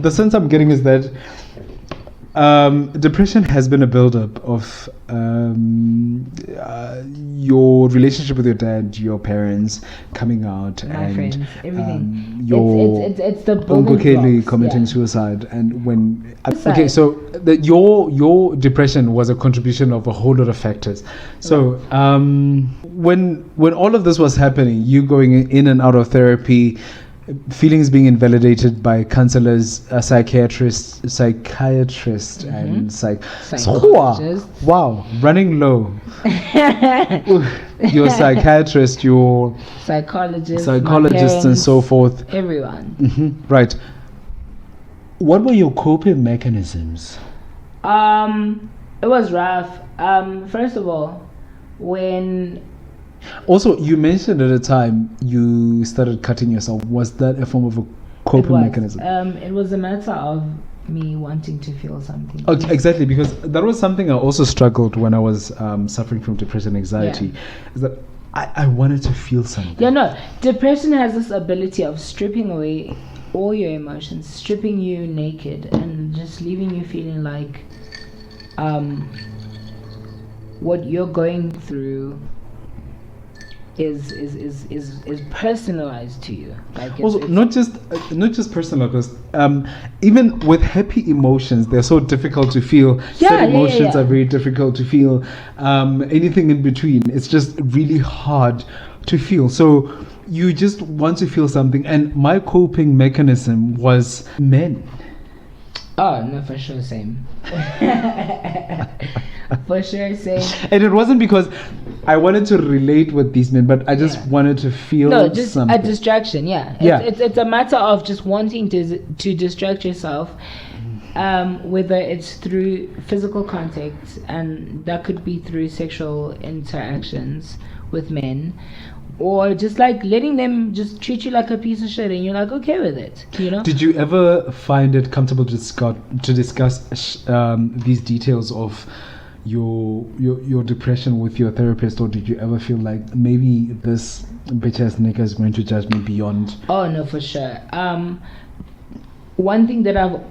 the sense I'm getting is that depression has been a build-up of your relationship with your dad, your parents coming out, My and friends, everything. your It's the Uncle building Kelly blocks, committing yeah. suicide, and when Suicide. okay, so your depression was a contribution of a whole lot of factors. So when all of this was happening, you going in and out of therapy, feelings being invalidated by counselors, psychiatrists, and Psychologists. wow, running low. Your psychiatrist, your Psychologists, psychologists, and so forth. Everyone. Right. What were your coping mechanisms? It was rough. First of all, when Also, you mentioned at the time you started cutting yourself. Was that a form of a coping mechanism? It was a matter of me wanting to feel something. Okay, exactly, because that was something I also struggled when I was suffering from depression and anxiety. Yeah. Is that I wanted to feel something. Yeah, no. Depression has this ability of stripping away all your emotions, stripping you naked, and just leaving you feeling like what you're going through is personalized to you. Like Also, not just personal, because even with happy emotions, they're so difficult to feel. Sad emotions are very difficult to feel. Anything in between, it's just really hard to feel. So you just want to feel something, and my coping mechanism was men. Oh no, for sure, same. For sure, same. And it wasn't because I wanted to relate with these men, but I just wanted to feel just something. a distraction. Yeah, it's a matter of just wanting to distract yourself, whether it's through physical contact, and that could be through sexual interactions with men, or just like letting them just treat you like a piece of shit, and you're like okay with it, you know. Did you ever find it comfortable to discuss these details of your depression with your therapist, or did you ever feel like maybe this bitch ass nigga is going to judge me beyond? Oh no, for sure. One thing that I've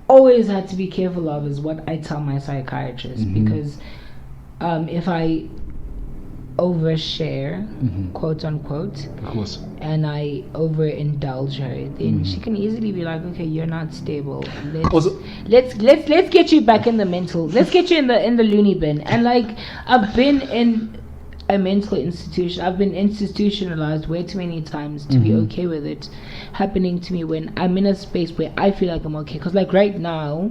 always had to be careful of is what I tell my psychiatrist, because if I overshare, quote unquote, Of course. and I overindulge her, then she can easily be like, okay, you're not stable. Let's get you back in the mental. Let's get you in the loony bin. And like, I've been in a mental institution. I've been institutionalized way too many times to be okay with it happening to me when I'm in a space where I feel like I'm okay. Because like right now,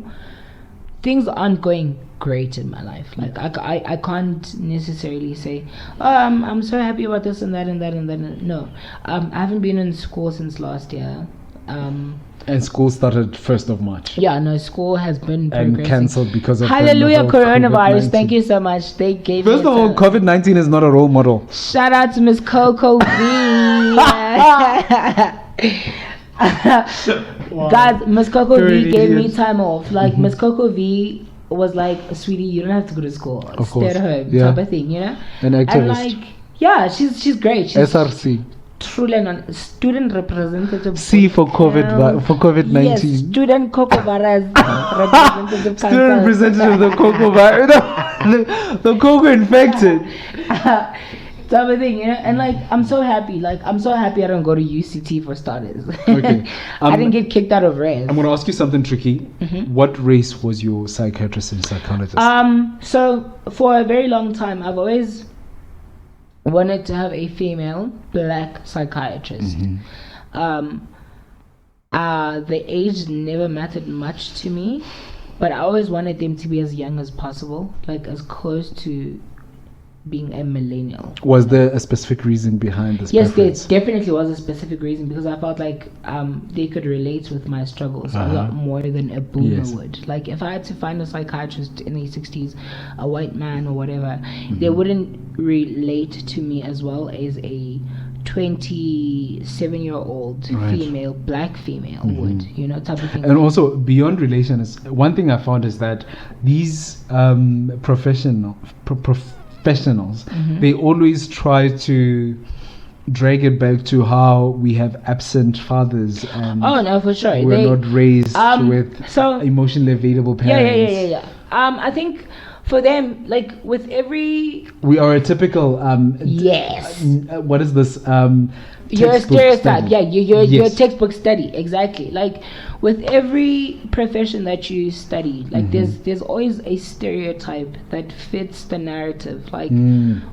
things aren't going great in my life. Like I can't necessarily say I'm so happy about this and that and that and that. No, I haven't been in school since last year. And school started 1st of March. Yeah, no, school has been and cancelled because of hallelujah the coronavirus. COVID-19. Thank you so much. They gave First me of all, COVID-19 is not a role model. shout out to Miss Coco V. Guys, Miss Coco V gave me time off. Like Miss Coco V was like, sweetie, you don't have to go to school. Of Stay at course. home, Yeah. type of thing, you know. An activist. And like, yeah, she's great. She's SRC. truly a student representative. C for COVID-19. Yes, student Coco virus representative. Student representative of the cocoa virus. the cocoa infected. Type of thing, you know. And like, I'm so happy. Like, I'm so happy I don't go to UCT for starters. Okay. I didn't get kicked out of res. I'm going to ask you something tricky. What race was your psychiatrist and psychologist? So for a very long time, I've always wanted to have a female black psychiatrist. The age never mattered much to me, but I always wanted them to be as young as possible, like as close to being a millennial. Was there a specific reason behind this? Yes, there preference? definitely was a specific reason, because I felt like they could relate with my struggles a lot more than a boomer would. Like if I had to find a psychiatrist in the 60s, a white man or whatever, they wouldn't relate to me as well as a 27-year-old female, black female would, you know, type of thing. And also beyond relations, one thing I found is that these professionals, they always try to drag it back to how we have absent fathers and oh no, for sure we're not raised with so emotionally available parents. Yeah. I think for them, like with every, we are a typical yes. What is this? You're a stereotype. Study. Yeah, you're a textbook study. Exactly. Like with every profession that you study, like there's always a stereotype that fits the narrative. Like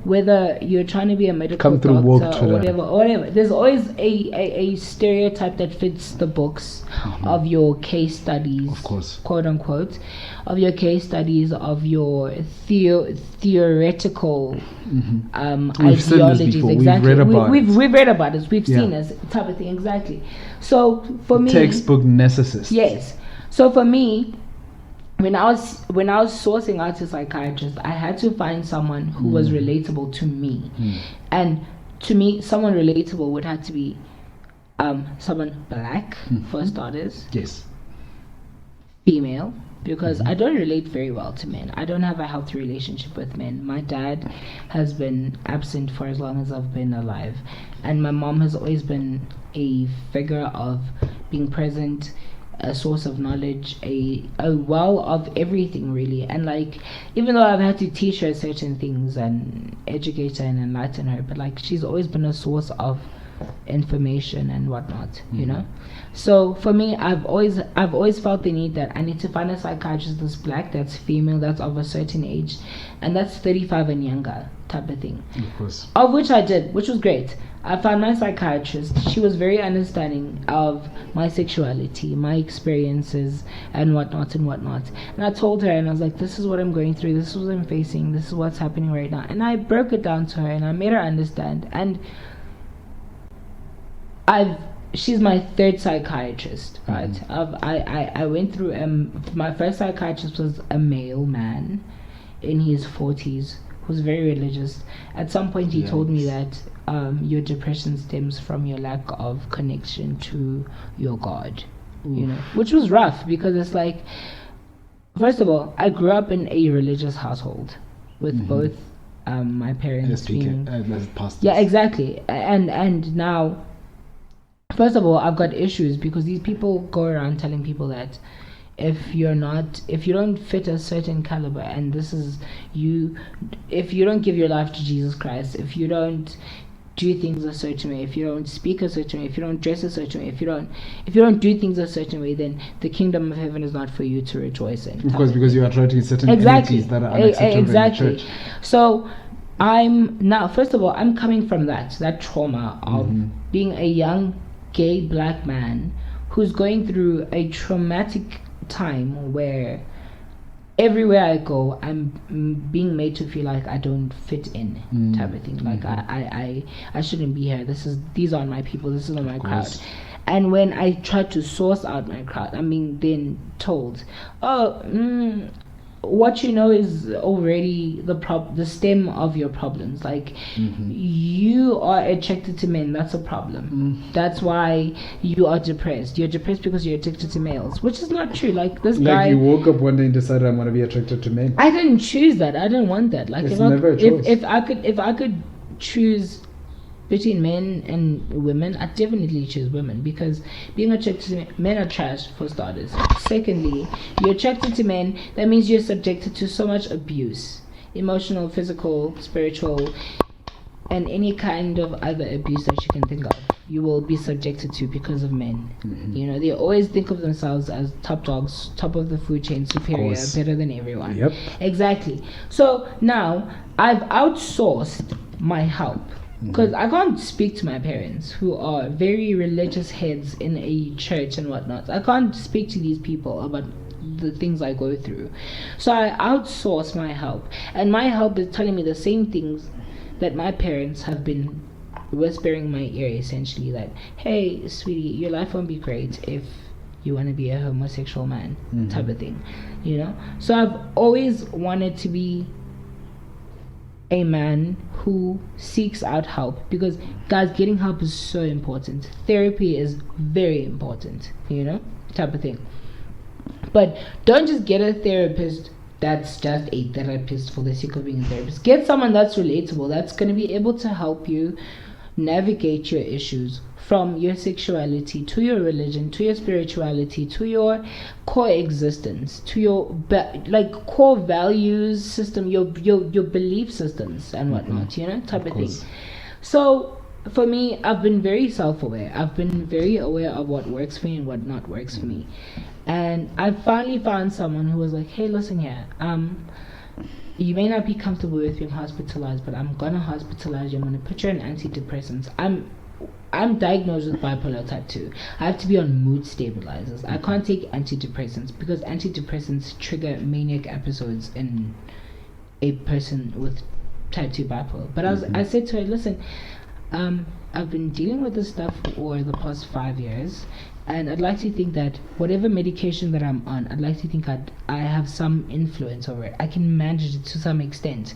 whether you're trying to be a medical doctor or whatever, there's always a stereotype that fits the books of your case studies, of course, quote unquote, of your case studies, of your theoretical ideologies. Exactly. We've read about it. We've seen this type of thing. Exactly. So for me, textbook narcissist. Yes. So for me, when I was sourcing out a psychiatrist, I had to find someone who was relatable to me, and to me, someone relatable would have to be someone black for starters. Yes. Female. Because I don't relate very well to men. I don't have a healthy relationship with men. My dad has been absent for as long as I've been alive. And my mom has always been a figure of being present, a source of knowledge, a well of everything, really. And like, even though I've had to teach her certain things and educate her and enlighten her, but like, she's always been a source of information and whatnot, you know. So for me, I've always felt the need that I need to find a psychiatrist that's black, that's female, that's of a certain age, and that's 35 and younger type of thing. Of course. Of which I did, which was great. I found my psychiatrist. She was very understanding of my sexuality, my experiences, and whatnot. And I told her, and I was like, this is what I'm going through, this is what I'm facing, this is what's happening right now. And I broke it down to her, and I made her understand. And she's my third psychiatrist, right? I went through my first psychiatrist was a male man in his 40s who was very religious. At some point he told me that your depression stems from your lack of connection to your God. You know, which was rough, because it's like, first of all, I grew up in a religious household with both my parents being pastors. Yeah, exactly. And now, first of all, I've got issues because these people go around telling people that if you don't fit a certain caliber, and this is you, if you don't give your life to Jesus Christ, if you don't do things a certain way, if you don't speak a certain way, if you don't dress a certain way, if you don't do things a certain way, then the kingdom of heaven is not for you to rejoice in. Of course, because you are attracting certain entities that are unacceptable in the church. So I'm now, first of all, I'm coming from that trauma of being a young gay black man who's going through a traumatic time where everywhere I go I'm being made to feel like I don't fit in, type of thing. Like I shouldn't be here. These aren't my people, this is not my crowd. And when I try to source out my crowd, I'm being then told, what you know is already the stem of your problems. Like you are attracted to men, that's a problem. That's why you are depressed. You're depressed because you're addicted to males, which is not true. Like this guy, like you woke up one day and decided I'm going to be attracted to men. I didn't choose that. I didn't want that. Like if I could choose between men and women, I definitely choose women, because being attracted to men are trash, for starters. Secondly, you're attracted to men, that means you're subjected to so much abuse, emotional, physical, spiritual, and any kind of other abuse that you can think of. You will be subjected to because of men. You know, they always think of themselves as top dogs, top of the food chain, superior, better than everyone. Yep. Exactly. So now I've outsourced my help, because I can't speak to my parents, who are very religious heads in a church and whatnot. I can't speak to these people about the things I go through. So I outsource my help. And my help is telling me the same things that my parents have been whispering in my ear, essentially, that, hey, sweetie, your life won't be great if you want to be a homosexual man, type of thing. You know? So I've always wanted to be a man who seeks out help, because guys, getting help is so important. Therapy is very important, you know, type of thing. But don't just get a therapist that's just a therapist for the sake of being a therapist. Get someone that's relatable, that's going to be able to help you navigate your issues from your sexuality to your religion to your spirituality to your core existence to your core values system, your belief systems and whatnot, you know, type of thing. So for me, I've been very self-aware. I've been very aware of what works for me and what not works for me. And I finally found someone who was like, hey, listen here, you may not be comfortable with being hospitalized, but I'm gonna hospitalize you. I'm gonna put you on antidepressants. I'm diagnosed with bipolar type 2. I have to be on mood stabilizers. I can't take antidepressants because antidepressants trigger maniac episodes in a person with type 2 bipolar. But I said to her, listen, I've been dealing with this stuff for the past 5 years, and I'd like to think that whatever medication that I'm on, I'd like to think I have some influence over it. I can manage it to some extent.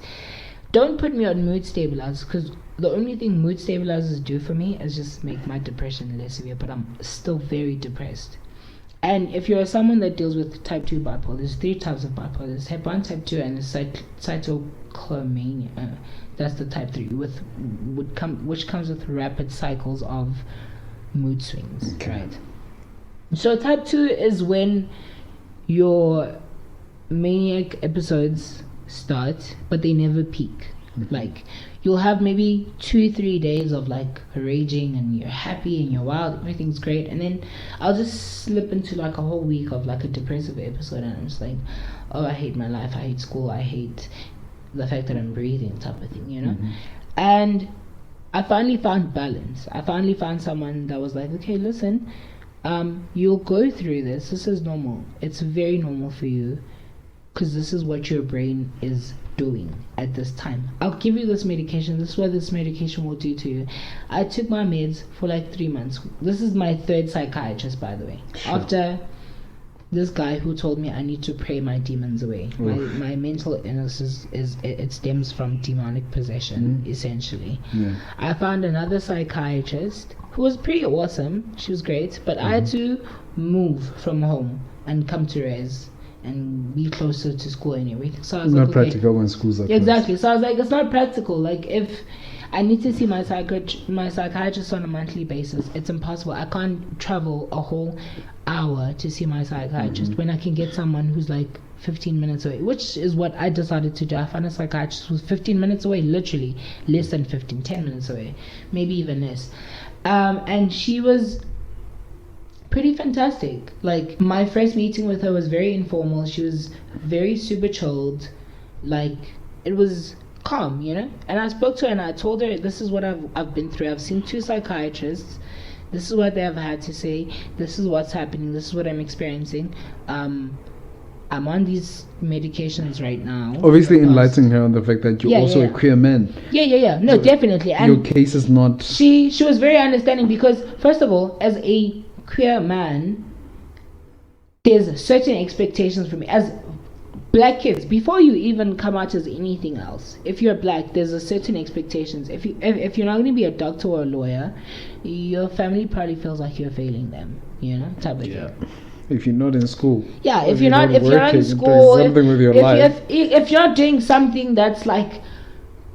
Don't put me on mood stabilizers, because the only thing mood stabilizers do for me is just make my depression less severe, but I'm still very depressed. And if you're someone that deals with type 2 bipolar, there's 3 types of bipolar. There's type 1, type 2, and there's cytochromania. That's the type 3, which comes with rapid cycles of mood swings, right? So type 2 is when your maniac episodes start, but they never peak. Like, you'll have maybe 2-3 days of like raging and you're happy and you're wild, everything's great, and then I'll just slip into like a whole week of like a depressive episode, and I'm just like, oh, I hate my life, I hate school, I hate the fact that I'm breathing, type of thing, you know. And I finally found balance. I finally found someone that was like, okay, listen, you'll go through this is normal, it's very normal for you, because this is what your brain is doing at this time. I'll give you this medication, this is what this medication will do to you. I took my meds for like 3 months. This is my 3rd psychiatrist, by the way. Sure. After this guy who told me I need to pray my demons away. My mental illness it stems from demonic possession, essentially. I found another psychiatrist who was pretty awesome. She was great, but I had to move from home and come to Res and be closer to school and everything. So I was not practical when schools are closed. Exactly. So I was like, it's not practical. Like, if I need to see my psychiatrist on a monthly basis, it's impossible. I can't travel a whole hour to see my psychiatrist when I can get someone who's like 15 minutes away, which is what I decided to do. I found a psychiatrist who's 15 minutes away, literally less than 10 minutes away, maybe even less. And she was pretty fantastic. Like, my first meeting with her was very informal. She was very super chilled. Like, it was calm, you know. And I spoke to her and I told her, this is what I've been through. I've seen 2 psychiatrists. This is what they have had to say. This is what's happening. This is what I'm experiencing. I'm on these medications right now. Obviously enlightening her on the fact that you're also a queer man. No, so definitely. And your case is not... She was very understanding, because first of all, as a queer man, there's certain expectations from me as black kids. Before you even come out as anything else, if you're black, there's a certain expectations. If you're not going to be a doctor or a lawyer, your family probably feels like you're failing them, you know, type of thing. If you're not in school, if you're not in school, if you're not doing something that's like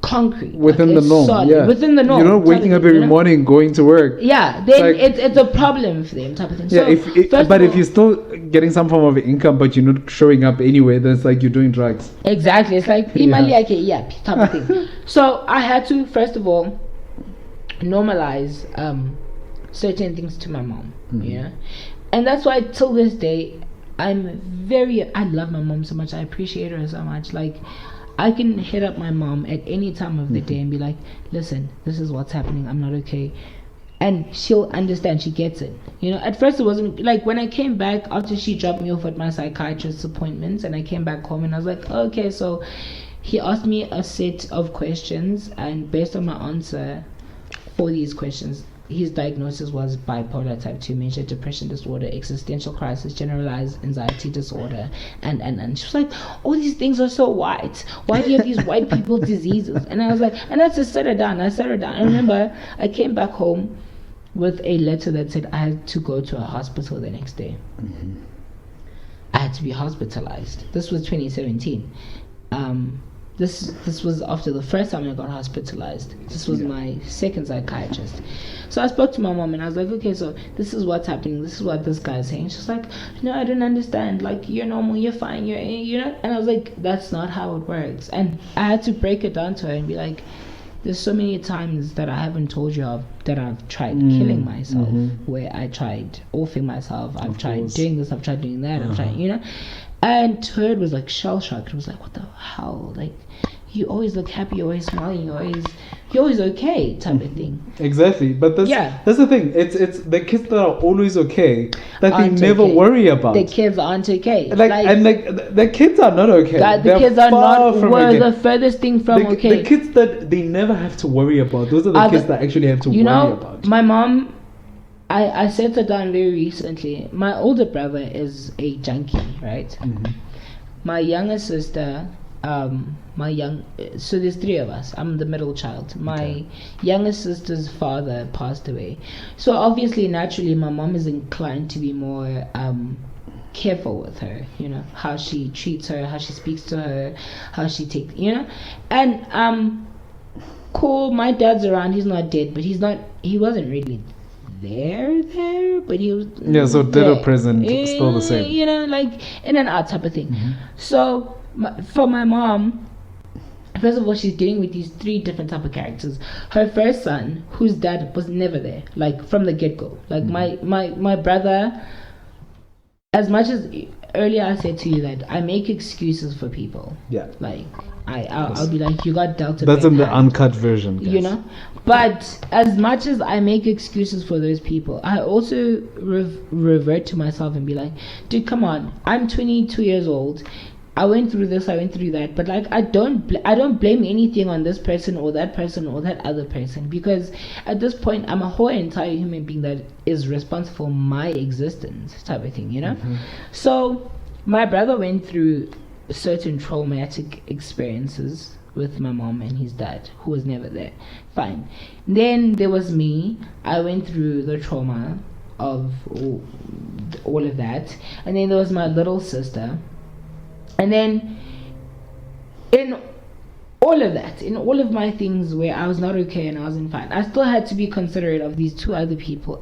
concrete, within like the norm, within the norm, you're not waking up every morning going to work, then it's a problem for them, type of thing. If you're still getting some form of income but you're not showing up anyway, then it's like you're doing drugs. Exactly. It's like type of thing. So I had to first of all normalize certain things to my mom, you know. And that's why till this day I love my mom so much. I appreciate her so much. Like, I can hit up my mom at any time of the day and be like, listen, this is what's happening, I'm not okay. And she'll understand, she gets it. You know, at first it wasn't, like, when I came back after she dropped me off at my psychiatrist's appointments and I came back home and I was like, okay, so he asked me a set of questions, and based on my answer for these questions, his diagnosis was bipolar type 2, major depression disorder, existential crisis, generalized anxiety disorder, and she was like, all these things are so white. Why do you have these white people diseases? And I was like, and I just sat her down. I remember I came back home with a letter that said I had to go to a hospital the next day. I had to be hospitalized. This was 2017. this was after the first time I got hospitalized. This was my second psychiatrist. So I spoke to my mom and I was like, okay, so this is what's happening. This is what this guy's saying. She's like, no, I don't understand. Like, you're normal, you're fine, you know. And I was like, that's not how it works. And I had to break it down to her and be like, there's so many times that I haven't told you of that I've tried killing myself, where I tried offing myself. I've tried doing this. I've tried doing that. I've tried, you know. And to her, it was like shell shock. It was like, what the hell? Like, you always look happy, you're always smiling, you're always okay, type of thing. Exactly, but that's the thing. It's the kids that are always okay that they never worry about. The kids aren't okay. The kids are not okay. The kids are not the furthest thing from okay. The kids that they never have to worry about. Those are the kids that actually have to worry about. My mom, I set her down very recently. My older brother is a junkie, right? My younger sister, so there's three of us. I'm the middle child. My youngest sister's father passed away, so obviously naturally my mom is inclined to be more careful with her, you know, how she treats her, how she speaks to her, how she takes, you know. And cool, my dad's around. He's not dead, but he wasn't really there, but he was so dead or present, still the same, you know, like in and out type of thing. So for my mom, first of all, she's dealing with these three different type of characters. Her first son, whose dad was never there, like from the get-go. Like my brother, as much as earlier I said to you that I make excuses for people. Yeah. Like I'll be like, you got dealt a That's in the uncut version, guys. You know? But as much as I make excuses for those people, I also revert to myself and be like, dude, come on. I'm 22 years old. I went through this, I went through that, but like I don't blame anything on this person or that other person, because at this point I'm a whole entire human being that is responsible for my existence, type of thing, you know. So my brother went through certain traumatic experiences with my mom and his dad, who was never there. Fine. Then there was me. I went through the trauma of all of that, and then there was my little sister. And then in all of that, in all of my things where I was not okay and I wasn't fine, I still had to be considerate of these three other people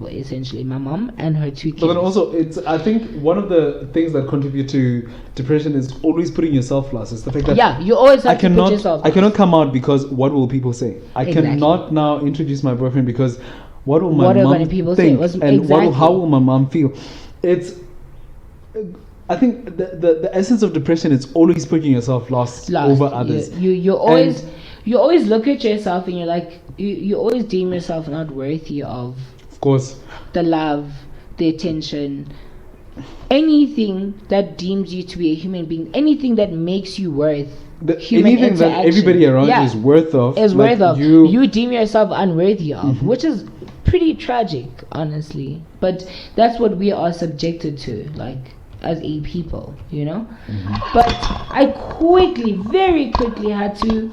essentially, my mom and her two kids. But then also, I think one of the things that contribute to depression is always putting yourself last. It's the fact that you always have to put yourself last. I cannot come out because what will people say? I cannot now introduce my boyfriend because what will my mom think? How will my mom feel? I think the essence of depression is always putting yourself last over others. You always look at yourself and you're like, you always deem yourself not worthy of course, the love, the attention, anything that deems you to be a human being, anything that makes you worth human anything that everybody around you is worth of. You deem yourself unworthy of, which is pretty tragic, honestly. But that's what we are subjected to, like, as a people, you know. But I very quickly had to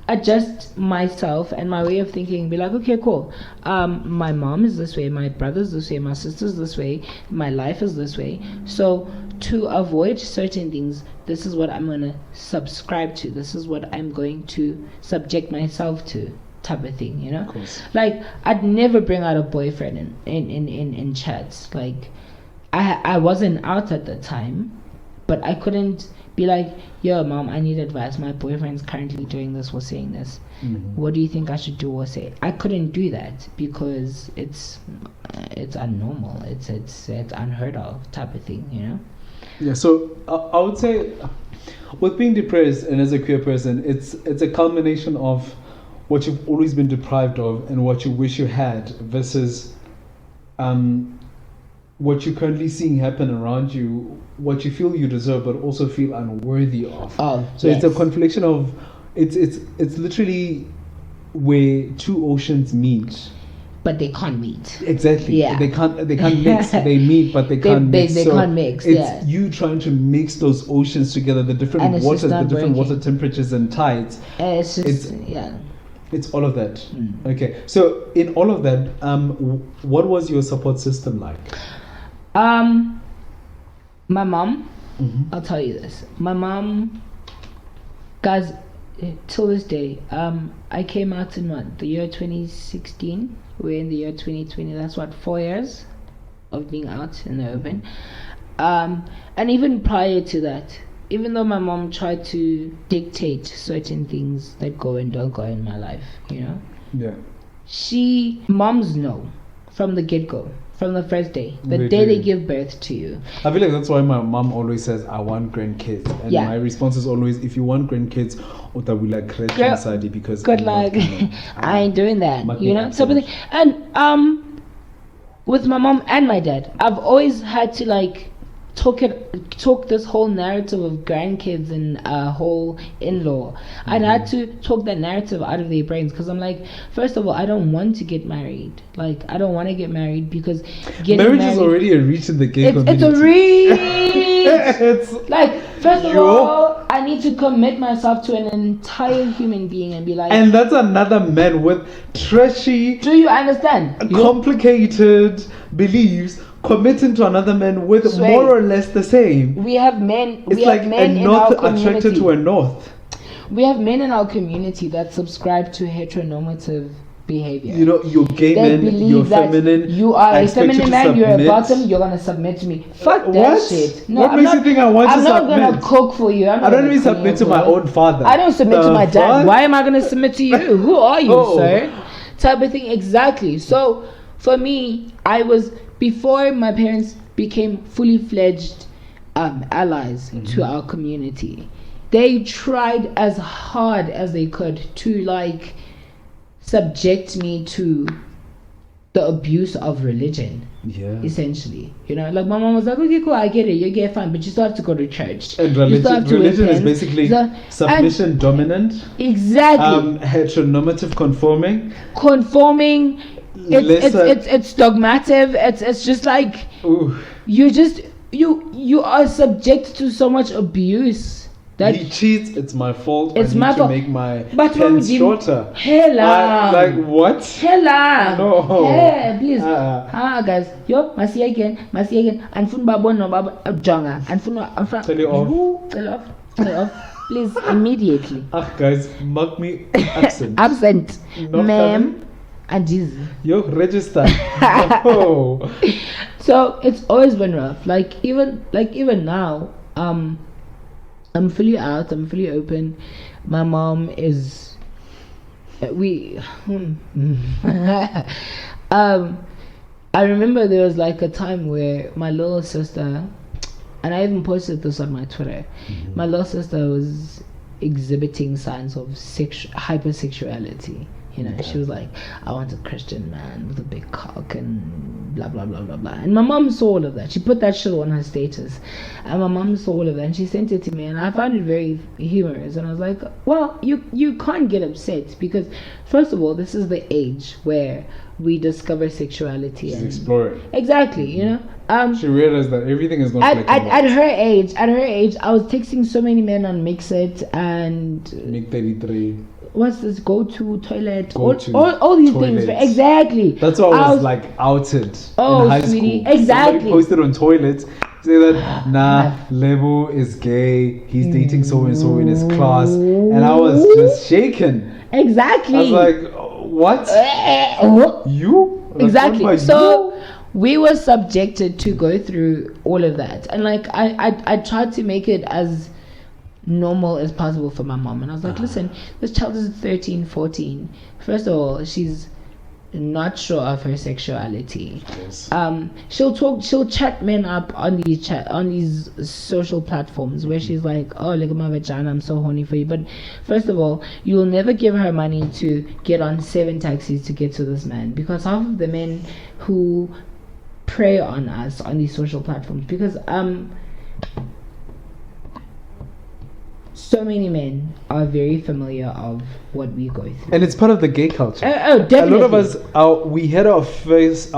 adjust myself and my way of thinking and be like, okay, cool, my mom is this way, my brother's this way, my sister's this way, my life is this way, so to avoid certain things, this is what I'm going to subscribe to, this is what I'm going to subject myself to, type of thing, you know. Like, I'd never bring out a boyfriend in chats. Like, I wasn't out at the time, but I couldn't be like, yo, mom, I need advice. My boyfriend's currently doing this or saying this. What do you think I should do or say? I couldn't do that because it's unnormal. It's unheard of, type of thing, you know. Yeah. So I would say, with being depressed and as a queer person, it's a culmination of what you've always been deprived of and what you wish you had versus what you're currently seeing happen around you, what you feel you deserve but also feel unworthy of. It's a confliction of it's literally where two oceans meet, but they can't meet. Exactly. They can't mix. They meet, but they can't mix. They can't mix. It's you trying to mix those oceans together, the different waters, the different water temperatures and tides. It's all of that. Okay. So in all of that, what was your support system like? My mom, I'll tell you this. My mom guys, till this day, I came out in what, the year 2016. We're in the year 2020. That's what, 4 years of being out in the open. And even prior to that, even though my mom tried to dictate certain things that go and don't go in my life, you know. Yeah. Moms know from the get-go, from the first day, the day they give birth to you. I feel like that's why my mom always says, I want grandkids. And my response is always, if you want grandkids, because good luck. I ain't doing that. You know? Something. And with my mom and my dad, I've always had to like talk this whole narrative of grandkids and whole in-law. I'd had to talk that narrative out of their brains, because I'm like, first of all, I don't want to get married. Like, I don't want to get married because marriage is already a reach in the gay community. It's a reach. It's like, first of all, I need to commit myself to an entire human being and be like, and that's another man with trashy, do you understand, complicated beliefs, committing to another man with more or less the same. We have men. It's like a north attracted to a north. We have men in our community that subscribe to heteronormative behavior. You know, you're gay men, you're feminine. You are a feminine man, you're a bottom, you're gonna submit to me. Fuck that shit. No, what makes you think I want to submit? I'm not gonna cook for you. I don't even submit to my own father. I don't submit to my dad. Why am I gonna submit to you? Who are you, sir? Type of thing. Exactly. So for me, before my parents became fully fledged allies to our community, they tried as hard as they could to like subject me to the abuse of religion. Essentially, you know, like my mom was like, okay, cool, I get it, you get fine, but you still have to go to church. And religion is basically submission dominant. Exactly. Heteronormative conforming. It's dogmatic. It's just like you are subject to so much abuse. That he cheats, it's my fault. It's my fault. Make my pants shorter. Hella. Like what? Hella. No. Hey, please. Guys. Yo, masi again. And fun babo no babo jonga. And fun. Tell you off. Please, immediately. Guys, mark me absent. Absent, ma'am. And Jesus. Yo, register. Oh. So it's always been rough. Like even now, I'm fully out. I'm fully open. My mom is. I remember there was like a time where my little sister, and I even posted this on my Twitter. My little sister was exhibiting signs of hypersexuality. You know, she was like, I want a Christian man with a big cock and blah, blah, blah, blah, blah. And my mom saw all of that. She put that shit on her status. And my mom saw all of that and she sent it to me. And I found it very humorous. And I was like, well, you can't get upset because, first of all, this is the age where we discover sexuality. She's exploring. Exactly, you know. She realized that everything is not at her age, I was texting so many men on Mixit and Mix33. What's this? Go to toilet. All these toilets. things. Exactly. That's why I was like outed in high sweetie, school. Exactly. Somebody posted on toilets say that Lebo is gay. He's dating so and so in his class, and I was just shaken. Exactly. I was like, what? You? Exactly. So we were subjected to go through all of that, and like I tried to make it as normal as possible for my mom, and I was like, listen, this child is 13, 14. First of all, she's not sure of her sexuality. Yes. She'll chat men up on these social platforms where she's like, oh, look at my vagina, I'm so horny for you. But first of all, you will never give her money to get on 7 taxis to get to this man, because half of the men who prey on us on these social platforms, because so many men are very familiar of what we go through, and it's part of the gay culture. Definitely. A lot of us, we had our first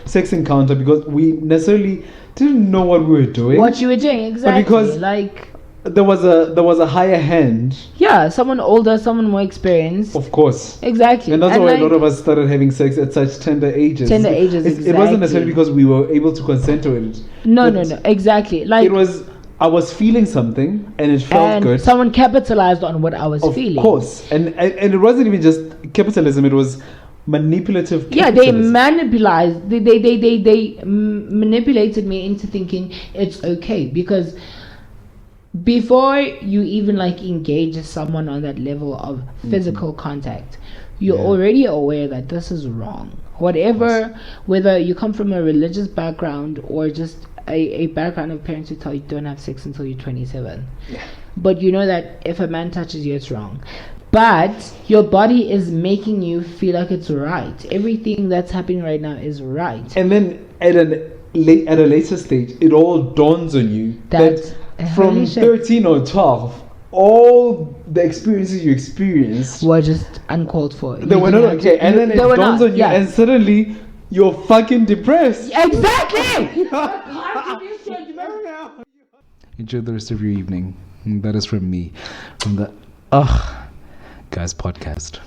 sex encounter because we necessarily didn't know what we were doing. What you were doing, exactly. But because like there was a higher hand. Yeah, someone older, someone more experienced. Of course. Exactly. And that's why a lot of us started having sex at such tender ages. Exactly. It wasn't necessarily because we were able to consent to it. No, exactly. Like it was I was feeling something and it felt and good. someone capitalized on what I was feeling. Of course. And it wasn't even just capitalism, it was manipulative Yeah, capitalism. they manipulated me into thinking it's okay, because before you even like engage someone on that level of physical contact, you're already aware that this is wrong. Whatever, whether you come from a religious background or just a background of parents who tell you don't have sex until you're 27. But you know that if a man touches you, it's wrong. But your body is making you feel like it's right. Everything that's happening right now is right. And then at a later stage, it all dawns on you that from 13 or 12, all the experiences you experienced were just uncalled for. They were not okay. And then it dawns on you, and suddenly you're fucking depressed. Exactly! Enjoy the rest of your evening. That is from me, from the Guys podcast.